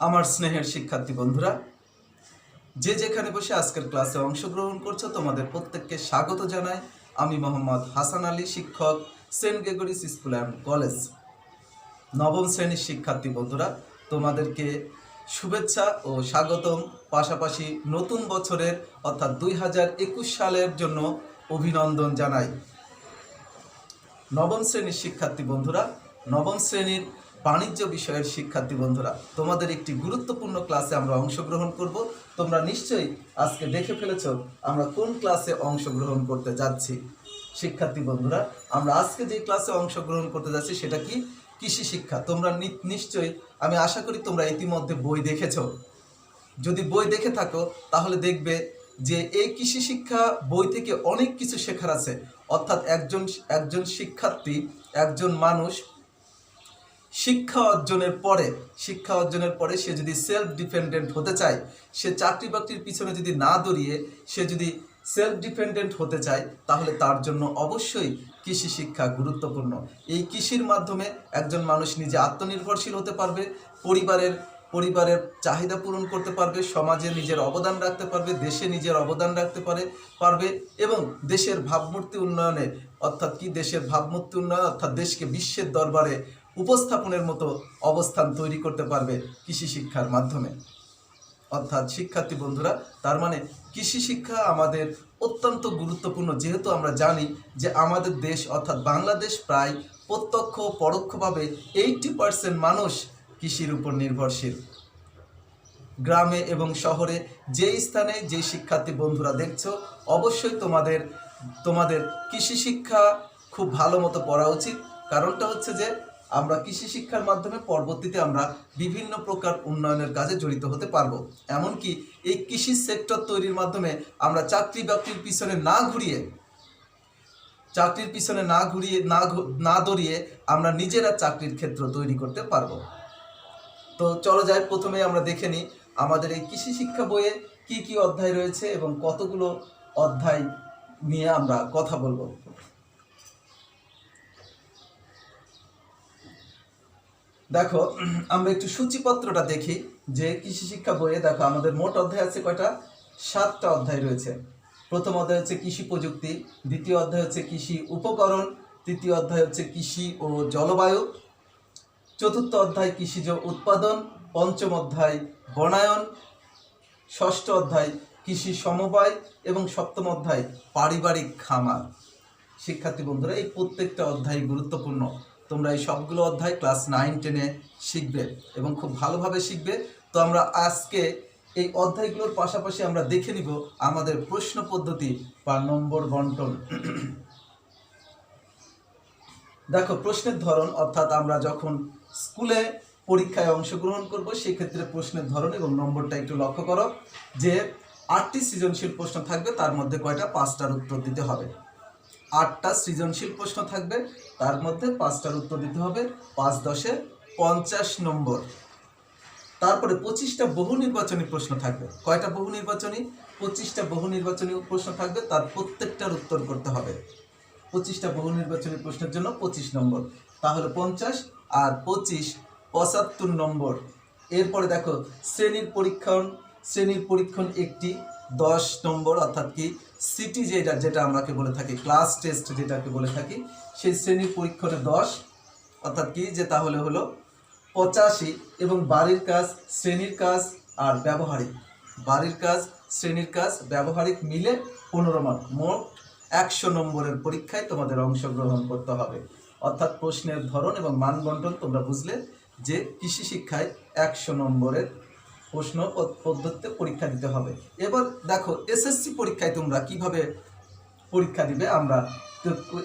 আমার স্নেহের শিক্ষার্থী বন্ধুরা, যে যেখানে বসে আজকের ক্লাসে অংশগ্রহণ করছো তোমাদের প্রত্যেককে স্বাগত জানাই। আমি মোহাম্মদ হাসান আলী, শিক্ষক, Saint Gregory's School and College. নবম শ্রেণীর শিক্ষার্থী বন্ধুরা, তোমাদেরকে শুভেচ্ছা ও স্বাগতম, পাশাপাশি নতুন বছরের অর্থাৎ 2021 সালের জন্য অভিনন্দন জানাই। নবম শ্রেণীর শিক্ষার্থী বন্ধুরা, নবম শ্রেণীর বাণিজ্য বিষয়ের শিক্ষার্থী বন্ধুরা, তোমাদের একটি গুরুত্বপূর্ণ ক্লাসে আমরা অংশগ্রহণ করব। তোমরা নিশ্চয়ই আজকে দেখে ফেলেছ আমরা কোন ক্লাসে অংশগ্রহণ করতে যাচ্ছি। শিক্ষার্থী বন্ধুরা, আমরা আজকে যে ক্লাসে অংশগ্রহণ করতে যাচ্ছি সেটা কি? কৃষি শিক্ষা। তোমরা নিশ্চয়ই, আমি আশা করি তোমরা ইতিমধ্যে বই দেখেছো। যদি বই দেখে থাকো তাহলে দেখবে যে এই কৃষি শিক্ষা বই থেকে অনেক কিছু শেখার আছে। অর্থাৎ একজন শিক্ষার্থী, একজন মানুষ শিক্ষা অর্জনের পরে সে যদি সেলফ ডিপেন্ডেন্ট হতে চায়, সে চাকরি বাকরির পিছনে যদি না দৌড়িয়ে সে যদি সেলফ ডিপেন্ডেন্ট হতে চায়, তাহলে তার জন্য অবশ্যই কৃষি শিক্ষা গুরুত্বপূর্ণ। এই কৃষির মাধ্যমে একজন মানুষ নিজে আত্মনির্ভরশীল হতে পারবে, পরিবারের চাহিদা পূরণ করতে পারবে, সমাজে নিজের অবদান রাখতে পারবে, দেশে নিজের অবদান রাখতে পারবে এবং দেশের ভাবমূর্তি উন্নয়নে অর্থাৎ দেশকে বিশ্বের দরবারে উপস্থাপনের মতো অবস্থান তৈরি করতে পারবে কৃষি শিক্ষার মাধ্যমে। অর্থাৎ শিক্ষার্থী বন্ধুরা, তার মানে কৃষি শিক্ষা আমাদের অত্যন্ত গুরুত্বপূর্ণ, যেহেতু আমরা জানি যে আমাদের দেশ অর্থাৎ বাংলাদেশ প্রায় প্রত্যক্ষ পরোক্ষভাবে 80% মানুষ কৃষির উপর নির্ভরশীল। গ্রামে এবং শহরে যেই স্থানে যে শিক্ষার্থী বন্ধুরা দেখছো, অবশ্যই তোমাদের কৃষি শিক্ষা খুব ভালো মতো পড়া উচিত। কারণটা হচ্ছে যে আমরা কৃষি শিক্ষার মাধ্যমে পরবর্তীতে আমরা বিভিন্ন প্রকার উন্নয়নের কাজে জড়িত হতে পারবো। এমনকি এই কৃষি সেক্টর তৈরির মাধ্যমে আমরা চাকরি বাকরির পিছনে না দৌড়িয়ে আমরা নিজেরা চাকরির ক্ষেত্র তৈরি করতে পারবো। তো চলো যাই, প্রথমে আমরা দেখে নিই আমাদের এই কৃষি শিক্ষা বইয়ে কি কি অধ্যায় রয়েছে এবং কতগুলো অধ্যায় নিয়ে আমরা কথা বলবো। দেখো, আমরা একটু সূচিপত্রটা দেখি যে কৃষি শিক্ষা বইয়ে দেখো আমাদের মোট অধ্যায় আছে কয়টা? 7টা অধ্যায় রয়েছে। প্রথম অধ্যায় হচ্ছে কৃষি প্রযুক্তি, দ্বিতীয় অধ্যায় হচ্ছে কৃষি উপকরণ, তৃতীয় অধ্যায় হচ্ছে কৃষি ও জলবায়ু, চতুর্থ অধ্যায় কৃষিজ উৎপাদন, পঞ্চম অধ্যায় বনায়ন, ষষ্ঠ অধ্যায় কৃষি সমবায় এবং সপ্তম অধ্যায় পারিবারিক খামার। শিক্ষার্থী বন্ধুরা, এই প্রত্যেকটা অধ্যায় গুরুত্বপূর্ণ। তোমরা এই সবগুলো অধ্যায় ক্লাস 9-10-এ শিখবে এবং খুব ভালোভাবে শিখবে। তো আমরা আজকে এই অধ্যায়গুলোর পাশাপাশি আমরা দেখে নিব আমাদের প্রশ্ন পদ্ধতি বা নম্বর বন্টন। দেখো, প্রশ্নের ধরন, অর্থাৎ আমরা যখন স্কুলে পরীক্ষায় অংশগ্রহণ করব সেক্ষেত্রে প্রশ্নের ধরন এবং নম্বরটা একটু লক্ষ্য করো যে 8টি সৃজনশীল প্রশ্ন থাকবে, তার মধ্যে কয়টা? 5টার উত্তর দিতে হবে। 8টা সৃজনশীল প্রশ্ন থাকবে, তার মধ্যে 5টার উত্তর দিতে হবে। 5×10 50 নম্বর। তারপরে 25টা বহু নির্বাচনী প্রশ্ন থাকবে। কয়টা বহু নির্বাচনী? 25টা বহু নির্বাচনী প্রশ্ন থাকবে, তার প্রত্যেকটার উত্তর করতে হবে। 25টা বহু নির্বাচনী প্রশ্নের জন্য 25 নম্বর, তাহলে 50 আর 25 75 নম্বর। এরপরে দেখো শ্রেণীর পরীক্ষণ একটি 10 নম্বর, অর্থাৎ কি সিটি যেটা আমরাকে বলে থাকি, ক্লাস টেস্ট যেটাকে বলে থাকি, সেই শ্রেণীর পরীক্ষণে 10, অর্থাৎ কি যে তাহলে হলো 85। এবং বাড়ির কাজ, শ্রেণীর কাজ আর ব্যবহারিক, শ্রেণীর কাজ, ব্যবহারিক মিলে 15 মার্ক। মোট 100 নম্বরের পরীক্ষায় তোমাদের অংশগ্রহণ করতে হবে। অর্থাৎ প্রশ্নের ধরন এবং মান বন্টন তোমরা বুঝলে যে কৃষি শিক্ষায় 100 নম্বরের প্রশ্ন পদ্ধতিতে পরীক্ষা দিতে হবে। এবার দেখো এসএসসি পরীক্ষায় তোমরা কিভাবে পরীক্ষা দিবে। আমরা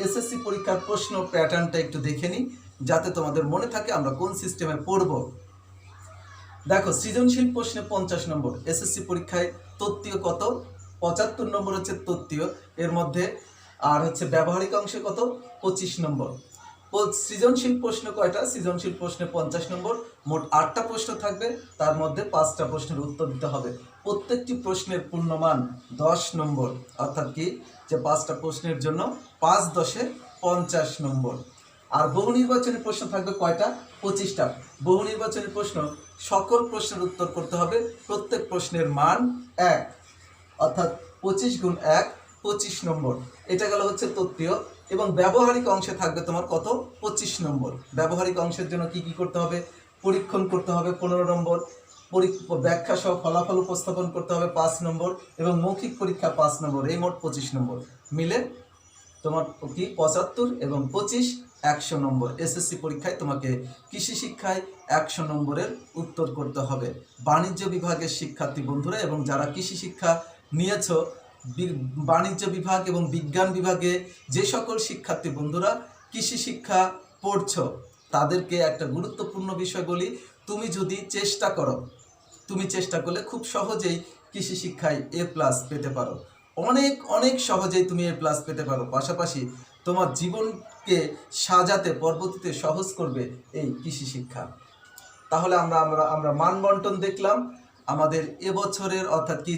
এসএসসি পরীক্ষার প্রশ্ন প্যাটার্নটা একটু দেখে নিই যাতে তোমাদের মনে থাকে আমরা কোন সিস্টেমে পড়ব। দেখো, সৃজনশীল প্রশ্নে 50 নম্বর। এসএসসি পরীক্ষায় তত্ত্বীয় কত? 75 নম্বর হচ্ছে তত্ত্বীয়, এর মধ্যে। আর হচ্ছে ব্যবহারিক অংশে কত? 25 নম্বর। সৃজনশীল প্রশ্ন কয়টা? সৃজনশীল প্রশ্নে 50 নম্বর। মোট 8টা প্রশ্ন থাকবে, তার মধ্যে 5টা প্রশ্নের উত্তর দিতে হবে। প্রত্যেকটি প্রশ্নের পূর্ণমান 10 নম্বর, অর্থাৎ কি যে 5টা প্রশ্নের জন্য 5×10 50 নম্বর। আর বহু নির্বাচনী প্রশ্ন থাকবে কয়টা? 25টা। বহু নির্বাচনী প্রশ্ন সকল প্রশ্নের উত্তর করতে হবে, প্রত্যেক প্রশ্নের মান 1, অর্থাৎ 25 গুণ 1 25 নম্বর। এটা গেল হচ্ছে তত্ত্বীয়। এবং ব্যবহারিক অংশে থাকবে তোমার কত? 25 নম্বর। ব্যবহারিক অংশের জন্য কি কি করতে হবে? পরীক্ষণ করতে হবে 15 নম্বর, ব্যাখ্যা সহ ফলাফল উপস্থাপন করতে হবে 5 নম্বর, এবং মৌখিক পরীক্ষা 5 নম্বর। এই মোট 25 নম্বর মিলে তোমার কি 75 এবং 25 100 নম্বর। এসএসসি পরীক্ষায় তোমাকে কৃষি শিক্ষায় 100 নম্বরের উত্তর করতে হবে। বাণিজ্য বিভাগের শিক্ষার্থী বন্ধুরা এবং যারা কৃষি শিক্ষা নিয়েছো, বাণিজ্য বিভাগ এবং বিজ্ঞান বিভাগে যে সকল শিক্ষার্থী বন্ধুরা কৃষি শিক্ষা পড়ছো, তাদেরকে একটা গুরুত্বপূর্ণ বিষয় বলি, তুমি যদি চেষ্টা করো, তুমি চেষ্টা করলে খুব সহজেই কৃষি শিক্ষায় A+ পেতে পারো। অনেক অনেক সহজেই তুমি A+ পেতে পারো। পাশাপাশি তোমার জীবনকে সাজাতে পরবর্তীতে সহজ করবে এই কৃষি শিক্ষা। তাহলে আমরা মানবন্টন দেখলাম আমাদের এবছরের, অর্থাৎ কি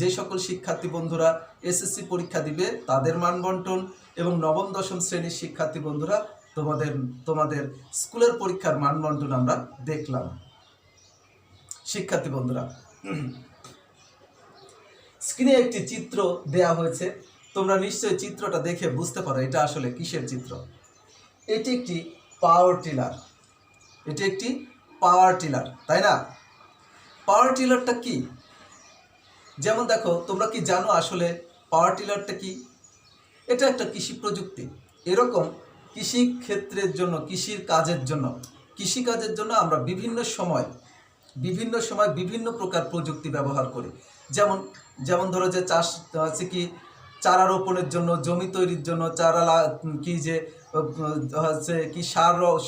যে সকল শিক্ষার্থী বন্ধুরা এসএসসি পরীক্ষা দিবে তাদের মানবন্টন, এবং নবম দশম শ্রেণীর শিক্ষার্থী বন্ধুরা তোমাদের স্কুলের পরীক্ষার মানবন্টন আমরা দেখলাম। শিক্ষার্থী বন্ধুরা, স্ক্রিনে একটি চিত্র দেয়া হয়েছে, তোমরা নিশ্চয়ই চিত্রটা দেখে বুঝতে পারো এটা আসলে কিসের চিত্র। এটি একটি পাওয়ার টিলার, এটি একটি পাওয়ার টিলার, তাই না? পাওয়ার টিলারটা কি? যেমন দেখো, তোমরা কি জানো আসলে পাওয়ার টিলারটা কি? এটা একটা কৃষি প্রযুক্তি। এরকম কৃষি ক্ষেত্রের জন্য, কৃষিকাজের জন্য আমরা বিভিন্ন সময় বিভিন্ন প্রকার প্রযুক্তি ব্যবহার করি। যেমন ধরো যে চাষ আছে কি, চারা রোপণের জন্য, জমি তৈরির জন্য,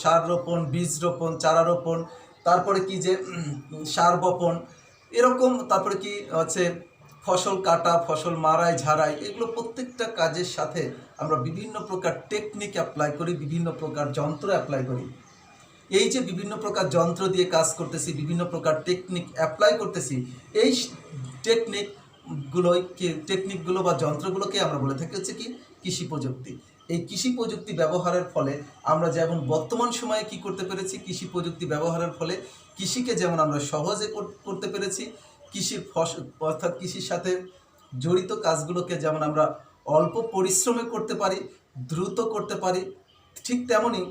সার রোপণ, বীজ রোপণ, চারা রোপণ, তারপরে কি যে সার বপন, এরকম, তারপরে কি হচ্ছে ফসল কাটা, ফসল মারাই, ঝাড়াই, এগুলো প্রত্যেকটা কাজের সাথে আমরা বিভিন্ন প্রকার টেকনিক অ্যাপ্লাই করি, বিভিন্ন প্রকার যন্ত্র অ্যাপ্লাই করি। এই যে বিভিন্ন প্রকার যন্ত্র দিয়ে কাজ করতেছি, বিভিন্ন প্রকার টেকনিক অ্যাপ্লাই করতেছি, এই টেকনিকগুলো বা যন্ত্রগুলোকে আমরা বলে থাকি হচ্ছে কি কৃষি প্রযুক্তি। এই কৃষি প্রযুক্তি ব্যবহারের ফলে আমরা যেমন বর্তমান সময়ে কি করতে পেরেছি, কৃষি প্রযুক্তি ব্যবহারের ফলে কৃষিকে যেমন আমরা সহজে করতে পেরেছি, অর্থাৎ কৃষির সাথে জড়িত কাজগুলোকে যেমন আমরা অল্প পরিশ্রমে করতে পারি, দ্রুত করতে পারি, ঠিক তেমনি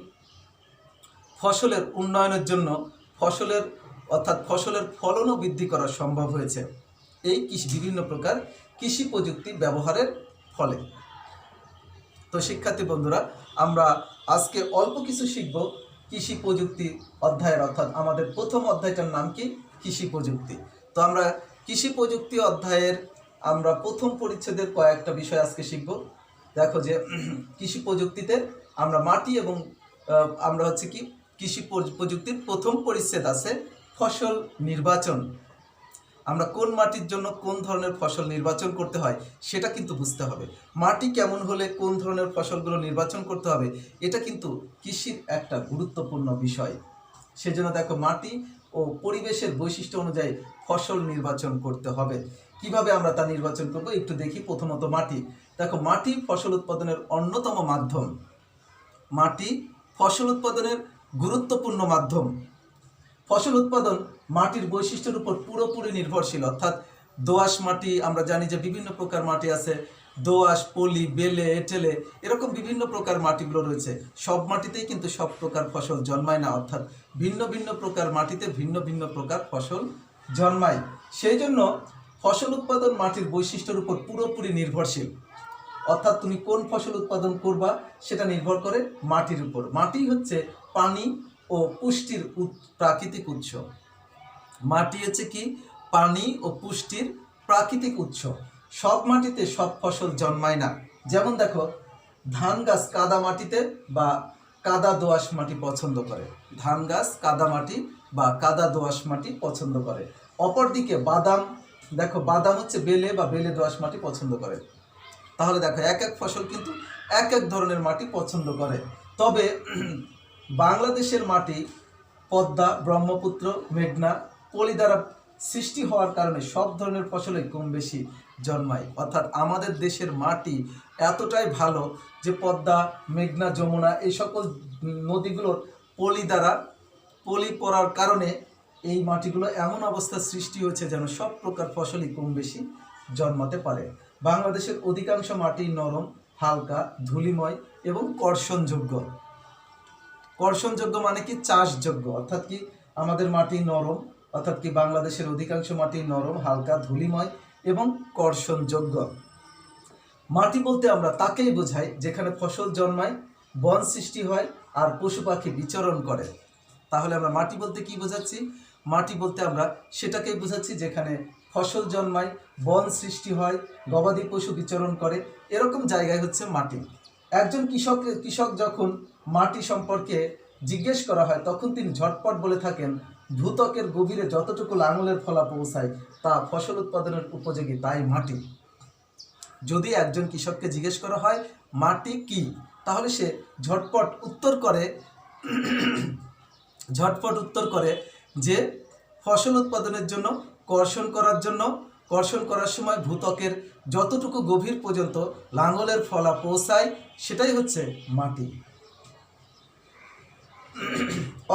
ফসলের উন্নয়নের জন্য ফসলের ফলনও বৃদ্ধি করা সম্ভব হয়েছে এই বিভিন্ন প্রকার কৃষি প্রযুক্তি ব্যবহারের ফলে। তো শিক্ষার্থী বন্ধুরা, আমরা আজকে অল্প কিছু শিখব কৃষি প্রযুক্তি অধ্যায়ের, অর্থাৎ আমাদের প্রথম অধ্যায়টার নাম কি? কৃষি প্রযুক্তি। তো আমরা কৃষি প্রযুক্তি অধ্যায়ের আমরা প্রথম পরিচ্ছেদের কয়েকটা বিষয় আজকে শিখব। দেখো যে কৃষি প্রযুক্তিতে আমরা মাটি এবং আমরা হচ্ছে কি কৃষি প্রযুক্তির প্রথম পরিচ্ছেদ আছে ফসল নির্বাচন। আমরা কোন মাটির জন্য কোন ধরনের ফসল নির্বাচন করতে হয় সেটা কিন্তু বুঝতে হবে। মাটি কেমন হলে কোন ধরনের ফসলগুলো নির্বাচন করতে হবে এটা কিন্তু কৃষির একটা গুরুত্বপূর্ণ বিষয়। সেজন্য দেখো, মাটি ও পরিবেশের বৈশিষ্ট্য অনুযায়ী ফসল নির্বাচন করতে হবে। কিভাবে আমরা তা নির্বাচন করব একটু দেখি। প্রথমত মাটি। দেখো, মাটি ফসল উৎপাদনের অন্যতম মাধ্যম। মাটি ফসল উৎপাদনের গুরুত্বপূর্ণ মাধ্যম। ফসল উৎপাদন মাটির বৈশিষ্ট্যের উপর পুরোপুরি নির্ভরশীল। অর্থাৎ দোআঁশ মাটি, আমরা জানি যে বিভিন্ন প্রকার মাটি আছে, দোআঁশ, পলি, বেলে, এঁটেলে, এরকম বিভিন্ন প্রকার মাটিগুলো রয়েছে। সব মাটিতেই কিন্তু সব প্রকার ফসল জন্মায় না, অর্থাৎ ভিন্ন ভিন্ন প্রকার মাটিতে ভিন্ন ভিন্ন প্রকার ফসল জন্মায়। সেই জন্য ফসল উৎপাদন মাটির বৈশিষ্ট্যের উপর পুরোপুরি নির্ভরশীল। অর্থাৎ তুমি কোন ফসল উৎপাদন করবা সেটা নির্ভর করে মাটির উপর। মাটি হচ্ছে পানি ও পুষ্টির প্রাকৃতিক উৎস। মাটি হচ্ছে কি পানি ও পুষ্টির প্রাকৃতিক উৎস। সব মাটিতে সব ফসল জন্মায় না। যেমন দেখো, ধান গাছ কাদা মাটিতে বা কাদা দোআঁশ মাটি পছন্দ করে। ধান গাছ কাদা মাটি বা কাদা দোআঁশ মাটি পছন্দ করে। অপরদিকে বাদাম, দেখো বাদাম হচ্ছে বেলে বা বেলে দোআঁশ মাটি পছন্দ করে। তাহলে দেখো, এক এক ফসল কিন্তু এক এক ধরনের মাটি পছন্দ করে। তবে বাংলাদেশের মাটি পদ্মা, ব্রহ্মপুত্র, মেঘনা, পলি দ্বারা সৃষ্টি হওয়ার কারণে সব ধরনের ফসলই কম বেশি জন্মায়। অর্থাৎ আমাদের দেশের মাটি এতটাই ভালো যে পদ্মা, মেঘনা, যমুনা এই সকল নদীগুলোর পলি দ্বারা পলি পড়ার কারণে এই মাটিগুলো এমন অবস্থার সৃষ্টি হয়েছে যেন সব প্রকার ফসলই কম বেশি জন্মাতে পারে। বাংলাদেশের অধিকাংশ মাটি নরম, হালকা, ধূলিময় এবং কর্ষণযোগ্য। কর্ষণযোগ্য মানে কি? চাষযোগ্য। অর্থাৎ কি আমাদের মাটি নরম, অর্থাৎ কি বাংলাদেশের অধিকাংশ মাটি নরম, হালকা, ধূলিময় এবং কর্ষণযোগ্য। মাটি বলতে আমরা তাকেই বোঝাই যেখানে ফসল জন্মায়, বন সৃষ্টি হয় আর পশু পাখি বিচরণ করে। তাহলে আমরা মাটি বলতে কি বোঝাচ্ছি? মাটি বলতে আমরা সেটাকেই বোঝাচ্ছি যেখানে ফসল জন্মায়, বন সৃষ্টি হয়, গবাদি পশু বিচরণ করে, এরকম জায়গায় হচ্ছে মাটি। একজন কৃষক যখন মাটি সম্পর্কে জিজ্ঞেস করা হয় তখন তিনি ঝটপট বলে থাকেন, ভূত্বকের গভীরে যতটুকু লাঙলের ফলা পৌঁছায় তা ফসল উৎপাদনের উপযোগী, তাই মাটি। যদি একজন কৃষককে জিজ্ঞেস করা হয় মাটি কি, তাহলে সে ঝটপট উত্তর করে যে ফসল উৎপাদনের জন্য কর্ষণ করার সময় ভূত্বকের যতটুকু গভীর পর্যন্ত লাঙলের ফলা পৌঁছায় সেটাই হচ্ছে মাটি।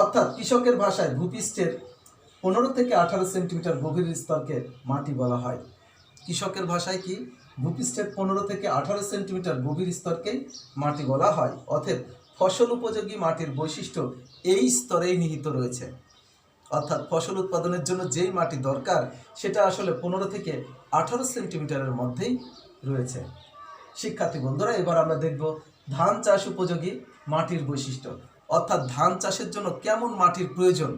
অর্থাৎ কৃষকের ভাষায় ভূপৃষ্ঠের 15 থেকে 18 সেন্টিমিটার গভীর স্তরকে মাটি বলা হয়। কৃষকের ভাষায় কি? ভূপৃষ্ঠের 15 থেকে 18 সেন্টিমিটার গভীর স্তরকেই মাটি বলা হয়। অতএব ফসল উপযোগী মাটির বৈশিষ্ট্য এই স্তরেই নিহিত রয়েছে। অর্থাৎ ফসল উৎপাদনের জন্য যেই মাটি দরকার সেটা আসলে 15 থেকে 18 সেন্টিমিটারের মধ্যেই রয়েছে। শিক্ষার্থী বন্ধুরা, এবার আমরা দেখব ধান চাষ উপযোগী মাটির বৈশিষ্ট্য। অর্থাৎ ধান চাষের জন্য কেমন মাটির প্রয়োজন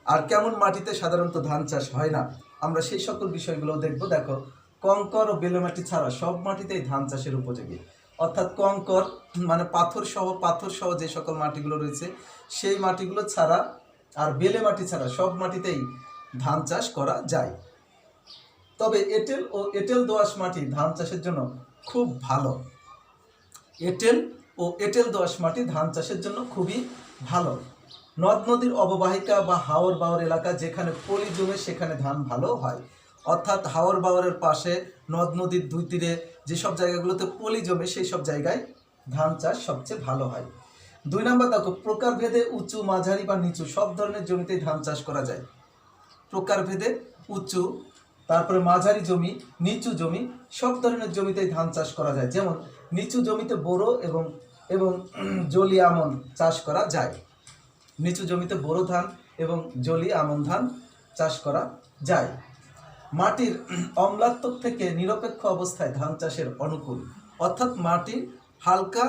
আর কেমন মাটিতে সাধারণত ধান চাষ হয় না, আমরা সেই সকল বিষয়গুলো দেখব। দেখো, কঙ্কর ও বেলে মাটি ছাড়া সব মাটিতেই ধান চাষের উপযোগী। অর্থাৎ কঙ্কর মানে পাথর সহ যে সকল মাটিগুলো রয়েছে সেই মাটিগুলো ছাড়া আর বেলে মাটি ছাড়া সব মাটিতেই ধান চাষ করা যায়। তবে এঁটেল দোআঁশ মাটি ধান চাষের জন্য খুব ভালো। এঁটেল দোআঁশ মাটি ধান চাষের জন্য খুবই ভালো। নদ নদীর অববাহিকা বা হাওর বাওর এলাকা যেখানে পলি জমে সেখানে ধান ভালো হয়। অর্থাৎ হাওর বাওরের পাশে নদ নদীর দুই তীরে যেসব জায়গাগুলোতে পলি জমে সেই সব জায়গায় ধান চাষ সবচেয়ে ভালো হয়। 2 নম্বর দেখো, প্রকারভেদে উঁচু, মাঝারি বা নিচু সব ধরনের জমিতেই ধান চাষ করা যায়। প্রকারভেদে উঁচু, তারপরে মাঝারি জমি, নিচু জমি সব ধরনের জমিতেই ধান চাষ করা যায়। যেমন নিচু জমিতে বোরো এবং জলি আমন চাষ করা যায়। নিচু জমিতে বোরো ধান এবং জলি আমন ধান চাষ করা যায়। মাটির অম্লাত্ব থেকে নিরপেক্ষ অবস্থায় ধান চাষের অনুকূল। অর্থাৎ মাটির হালকা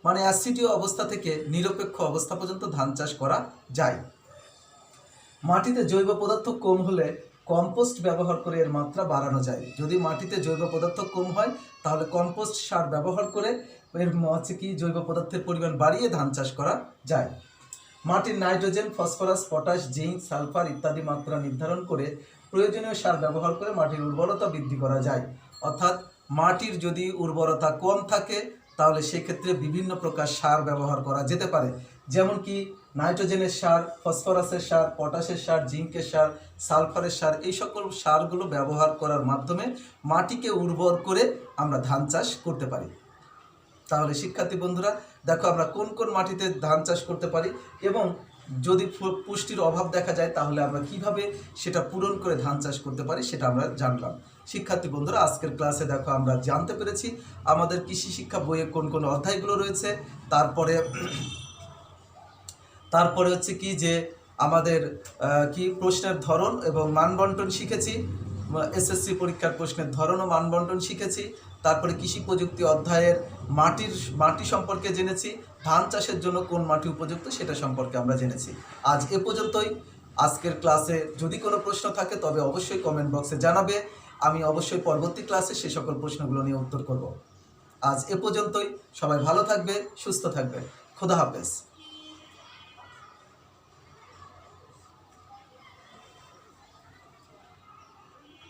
মানে অ্যাসিডীয় অবস্থা থেকে নিরপেক্ষ অবস্থা পর্যন্ত ধান চাষ করা যায়। মাটিতে জৈব পদার্থ কম হলে কম্পোস্ট ব্যবহার করে এর মাত্রা বাড়ানো যায়। যদি মাটিতে জৈব পদার্থ কম হয় তাহলে কম্পোস্ট সার ব্যবহার করে এর জৈব পদার্থের পরিমাণ বাড়িয়ে ধান চাষ করা যায়। মাটির nitrogen, phosphorus, potash, zinc, sulphur ইত্যাদি মাত্রা নির্ধারণ করে প্রয়োজনীয় সার ব্যবহার করে মাটির উর্বরতা বৃদ্ধি করা যায়। অর্থাৎ মাটির যদি উর্বরতা কম থাকে তাহলে সেক্ষেত্রে বিভিন্ন প্রকার সার ব্যবহার করা যেতে পারে। যেমন কি নাইট্রোজেনের সার, ফসফরাসের সার, পটাশের সার, জিঙ্কের সার, সালফারের সার, এই সকল সারগুলো ব্যবহার করার মাধ্যমে মাটিকে উর্বর করে আমরা ধান চাষ করতে পারি। তাহলে শিক্ষার্থী বন্ধুরা দেখো, আমরা কোন কোন মাটিতে ধান চাষ করতে পারি এবং যদি পুষ্টির অভাব দেখা যায় তাহলে আমরা কিভাবে সেটা পূরণ করে ধান চাষ করতে পারি সেটা আমরা জানলাম। শিক্ষার্থী বন্ধুরা, আজকের ক্লাসে দেখো আমরা জানতে পেরেছি আমাদের কৃষি শিক্ষা বইয়ে কোন কোন অধ্যায়গুলো রয়েছে। তারপরে হচ্ছে কি যে আমাদের কি প্রশ্নের ধরন এবং মানবন্টন শিখেছি। এসএসসি পরীক্ষার প্রশ্নের ধরন ও মানবন্টন শিখেছি। তারপরে কৃষি প্রযুক্তি অধ্যায়ের মাটি সম্পর্কে জেনেছি। ধান চাষের জন্য কোন মাটি উপযুক্ত সেটা সম্পর্কে আমরা জেনেছি। আজ এ পর্যন্তই। আজকের ক্লাসে যদি কোনো প্রশ্ন থাকে তবে অবশ্যই কমেন্ট বক্সে জানাবে। আমি অবশ্যই পরবর্তী ক্লাসে সেই সকল প্রশ্নগুলো নিয়ে উত্তর করব। আজ এ পর্যন্তই। সবাই ভালো থাকবে, সুস্থ থাকবে। খোদা হাফেজ।